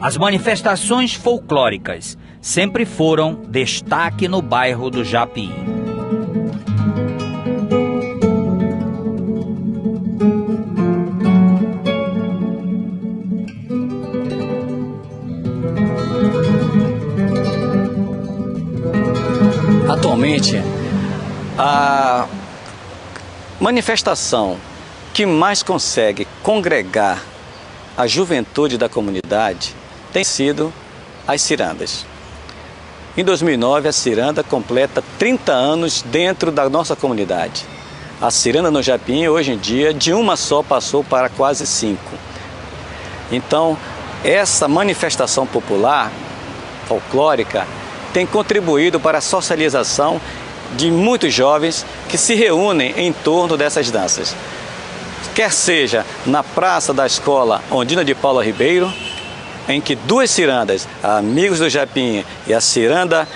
As manifestações folclóricas sempre foram destaque no bairro do Japim. Atualmente, a manifestação que mais consegue congregar a juventude da comunidade tem sido as cirandas. Em 2009, a ciranda completa 30 anos dentro da nossa comunidade. A ciranda no Japim, hoje em dia, de uma só passou para quase 5. Então, essa manifestação popular, folclórica, tem contribuído para a socialização de muitos jovens que se reúnem em torno dessas danças. Quer seja na praça da escola Ondina de Paula Ribeiro, em que duas cirandas, a Amigos do Japim e a Ciranda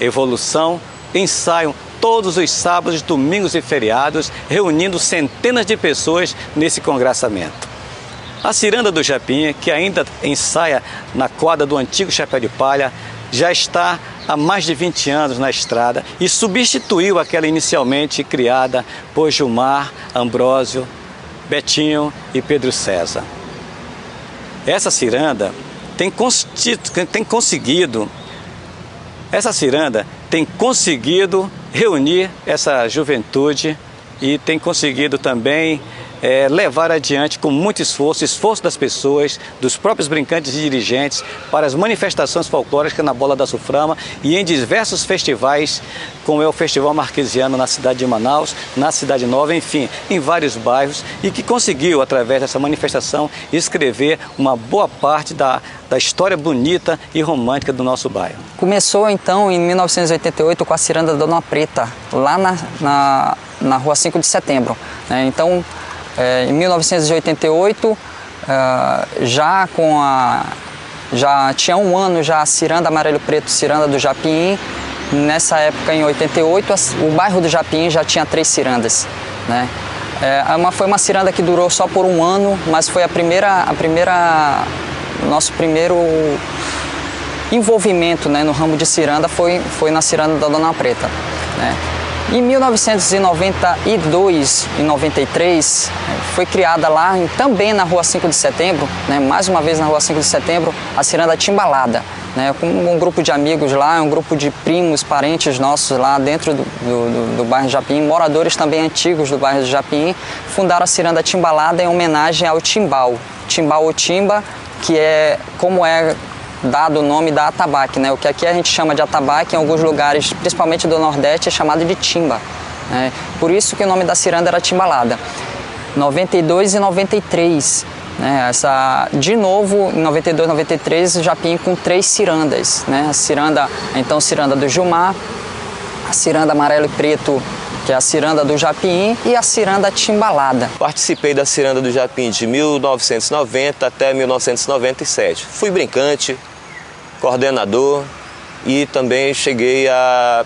Evolução, ensaiam todos os sábados, domingos e feriados, reunindo centenas de pessoas nesse congressamento. A Ciranda do Japim, que ainda ensaia na quadra do antigo Chapéu de Palha, já está há mais de 20 anos na estrada e substituiu aquela inicialmente criada por Gilmar, Ambrósio, Betinho e Pedro César. Essa ciranda tem conseguido reunir essa juventude e tem conseguido também levar adiante com muito esforço das pessoas, dos próprios brincantes e dirigentes, para as manifestações folclóricas na Bola da Suframa e em diversos festivais, como é o Festival Marquesiano na cidade de Manaus, na Cidade Nova, enfim, em vários bairros, e que conseguiu, através dessa manifestação, escrever uma boa parte da história bonita e romântica do nosso bairro. Começou então em 1988 com a Ciranda da Dona Preta, lá na Rua 5 de Setembro. Então, em 1988, já tinha um ano já a Ciranda Amarelo Preto, Ciranda do Japim. Nessa época, em 88, o bairro do Japim já tinha 3 cirandas, né? Foi uma ciranda que durou só por um ano, mas foi nosso primeiro envolvimento, né, no ramo de ciranda foi na Ciranda da Dona Preta, né? Em 1992 e 93, foi criada lá, também na Rua 5 de Setembro, né, mais uma vez na Rua 5 de Setembro, a Ciranda Timbalada, né, com um grupo de amigos lá, um grupo de primos, parentes nossos lá dentro do bairro do Japim, moradores também antigos do bairro do Japim, fundaram a Ciranda Timbalada em homenagem ao timbal ou timba, que é como é dado o nome da atabaque, né? O que aqui a gente chama de atabaque, em alguns lugares, principalmente do Nordeste, é chamado de timba, né? Por isso que o nome da ciranda era Timbalada. 92 e 93, né? De novo, em 92 e 93, o Japim com 3 cirandas, né? A ciranda do Gilmar, a Ciranda Amarelo e Preto, que é a Ciranda do Japim, e a Ciranda Timbalada. Participei da Ciranda do Japim de 1990 até 1997. Fui brincante, coordenador e também cheguei à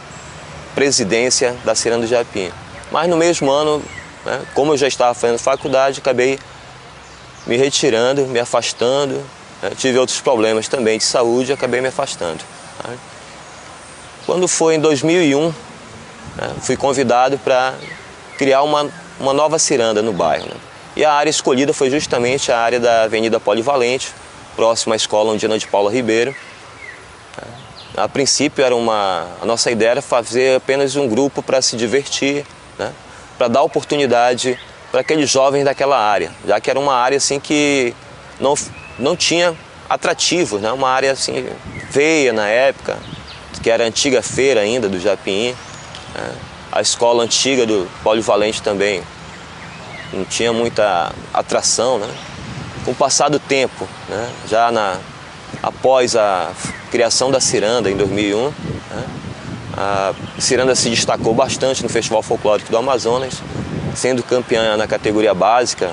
presidência da Ciranda do Japim. Mas no mesmo ano, né, como eu já estava fazendo faculdade, acabei me retirando, me afastando. Né, tive outros problemas também de saúde e acabei me afastando. Né. Quando foi em 2001, fui convidado para criar uma nova ciranda no bairro, né? E a área escolhida foi justamente a área da Avenida Polivalente, próxima à escola Ondina de Paula Ribeiro. A princípio a nossa ideia era fazer apenas um grupo para se divertir, né? Para dar oportunidade para aqueles jovens daquela área, já que era uma área assim que não tinha atrativos, né? Uma área assim feia na época, que era a antiga feira ainda do Japim. A escola antiga do Polivalente também não tinha muita atração, né? Com o passar do tempo, né? Após a criação da Ciranda em 2001, né? A Ciranda se destacou bastante no Festival Folclórico do Amazonas, sendo campeã na categoria básica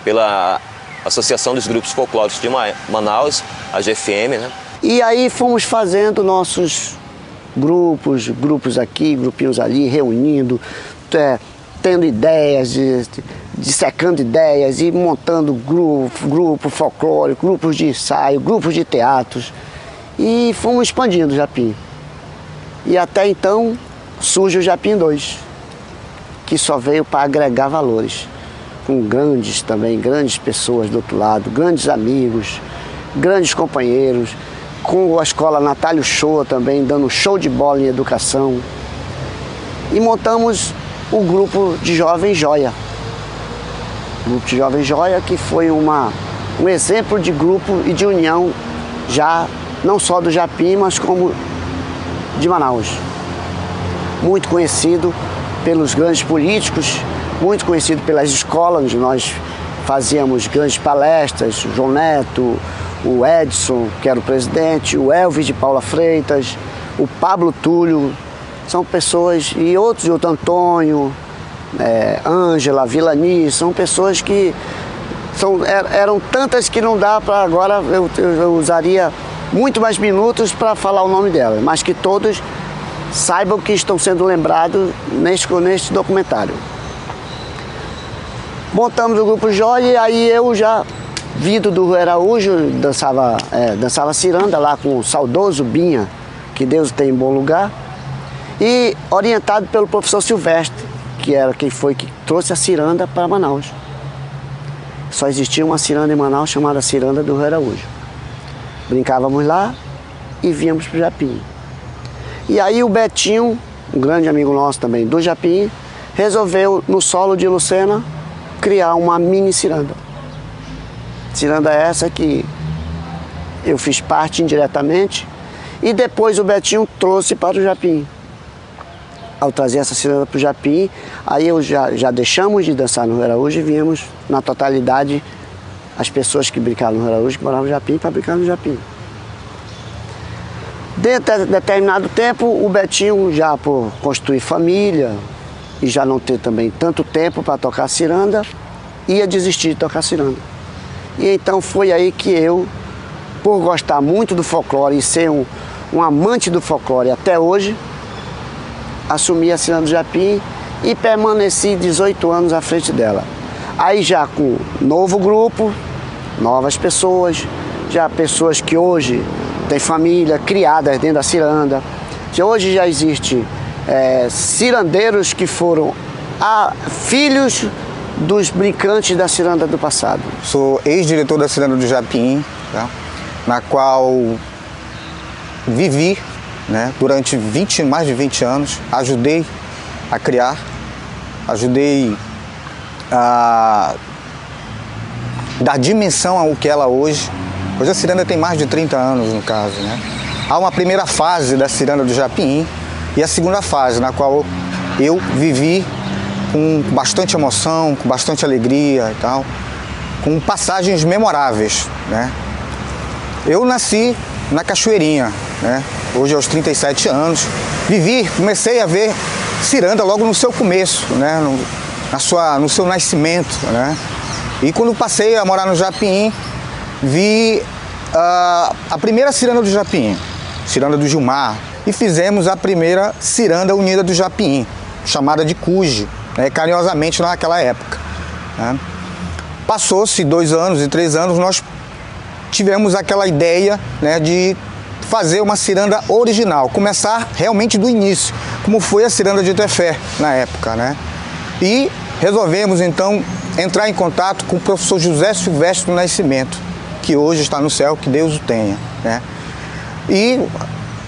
pela Associação dos Grupos Folclóricos de Manaus, a GFM, né? E aí fomos fazendo nossos grupos aqui, grupinhos ali, reunindo, tendo ideias, dissecando ideias e montando grupo folclórico, grupos de ensaio, grupos de teatros. E fomos expandindo o Japim. E até então surge o Japim 2, que só veio para agregar valores. Com grandes pessoas do outro lado, grandes amigos, grandes companheiros, com a escola Natália Shoa também, dando show de bola em educação. E montamos o grupo de Jovem Joia. O grupo de Jovem Joia, que foi um exemplo de grupo e de união, já não só do Japim, mas como de Manaus. Muito conhecido pelos grandes políticos, muito conhecido pelas escolas, onde nós fazíamos grandes palestras, o João Neto, o Edson, que era o presidente, o Elvis de Paula Freitas, o Pablo Túlio, são pessoas, e outros, o Antônio, Ângela, Vilani, são pessoas que eram tantas que não dá para agora, eu usaria muito mais minutos para falar o nome delas, mas que todos saibam que estão sendo lembrados neste documentário. Montamos o grupo Joia e aí eu já, vindo do Rui Araújo, dançava ciranda lá com o saudoso Binha, que Deus tem em bom lugar, e orientado pelo professor Silvestre, que era quem foi que trouxe a ciranda para Manaus. Só existia uma ciranda em Manaus chamada Ciranda do Rui Araújo. Brincávamos lá e víamos para o Japim. E aí o Betinho, um grande amigo nosso também do Japim, resolveu, no solo de Lucena, criar uma mini ciranda. Ciranda essa que eu fiz parte indiretamente e depois o Betinho trouxe para o Japim. Ao trazer essa ciranda para o Japim, aí eu já deixamos de dançar no Rui Araújo e viemos na totalidade as pessoas que brincavam no Rui Araújo, que moravam no Japim, para brincar no Japim. Dentro de determinado tempo, o Betinho, já por construir família e já não ter também tanto tempo para tocar ciranda, ia desistir de tocar ciranda. E então foi aí que eu, por gostar muito do folclore e ser um amante do folclore até hoje, assumi a ciranda do Japim e permaneci 18 anos à frente dela. Aí já com novo grupo, novas pessoas, já pessoas que hoje têm família, criadas dentro da ciranda. Hoje já existe cirandeiros que foram filhos dos brincantes da ciranda do passado. Sou ex-diretor da Ciranda do Japim, tá? Na qual vivi, né, durante mais de 20 anos, ajudei a criar, ajudei a dar dimensão ao que ela hoje. Hoje a ciranda tem mais de 30 anos, no caso, né? Há uma primeira fase da Ciranda do Japim e a segunda fase, na qual eu vivi com bastante emoção, com bastante alegria e tal, com passagens memoráveis, né? Eu nasci na Cachoeirinha, né? Hoje aos 37 anos, comecei a ver ciranda logo no seu começo, né? No seu nascimento, né? E quando passei a morar no Japim, vi a primeira ciranda do Japim, ciranda do Gilmar, e fizemos a primeira ciranda unida do Japim, chamada de Cuji, né, carinhosamente naquela época, né? Passou-se 2 anos e 3 anos, nós tivemos aquela ideia, né, de fazer uma ciranda original, começar realmente do início, como foi a ciranda de Tefé na época, né? E resolvemos então entrar em contato com o professor José Silvestre do Nascimento, que hoje está no céu, que Deus o tenha, né? E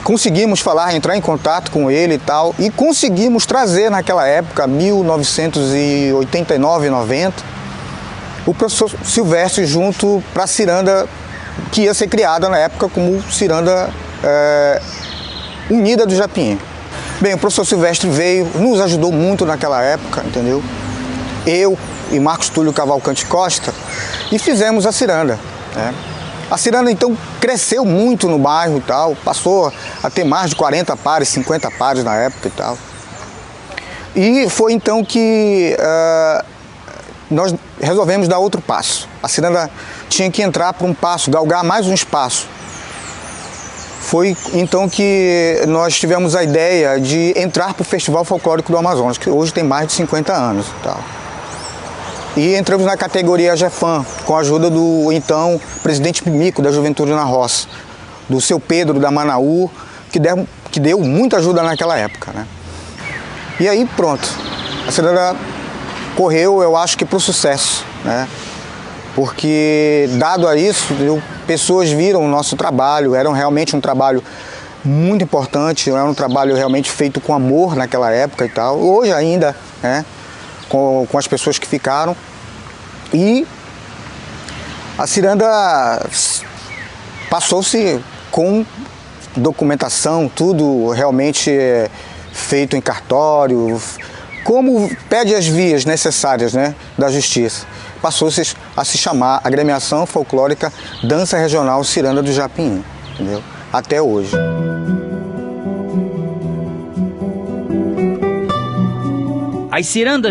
conseguimos entrar em contato com ele e tal, e conseguimos trazer naquela época, 1989, 90, o professor Silvestre junto para a ciranda que ia ser criada na época como ciranda unida do Japim. Bem, o professor Silvestre veio, nos ajudou muito naquela época, entendeu? Eu e Marcos Túlio Cavalcante Costa, e fizemos a ciranda, né? A ciranda então cresceu muito no bairro e tal, passou a ter mais de 40 pares, 50 pares na época e tal. E foi então que nós resolvemos dar outro passo. A ciranda tinha que entrar para um passo, galgar mais um espaço. Foi então que nós tivemos a ideia de entrar para o Festival Folclórico do Amazonas, que hoje tem mais de 50 anos. Tal. E entramos na categoria Jefam, com a ajuda do então presidente Mico da Juventude na Roça, do seu Pedro da Manaú, que deu muita ajuda naquela época, né? E aí pronto, a ciranda correu, eu acho que para o sucesso, né? Porque dado a isso, pessoas viram o nosso trabalho, era realmente um trabalho muito importante, era um trabalho realmente feito com amor naquela época e tal, hoje ainda, né? Com as pessoas que ficaram. E a ciranda passou-se com documentação, tudo realmente feito em cartório, como pede as vias necessárias, né, da justiça. Passou-se a se chamar Agremiação Folclórica Dança Regional Ciranda do Japim, entendeu? Até hoje. As cirandas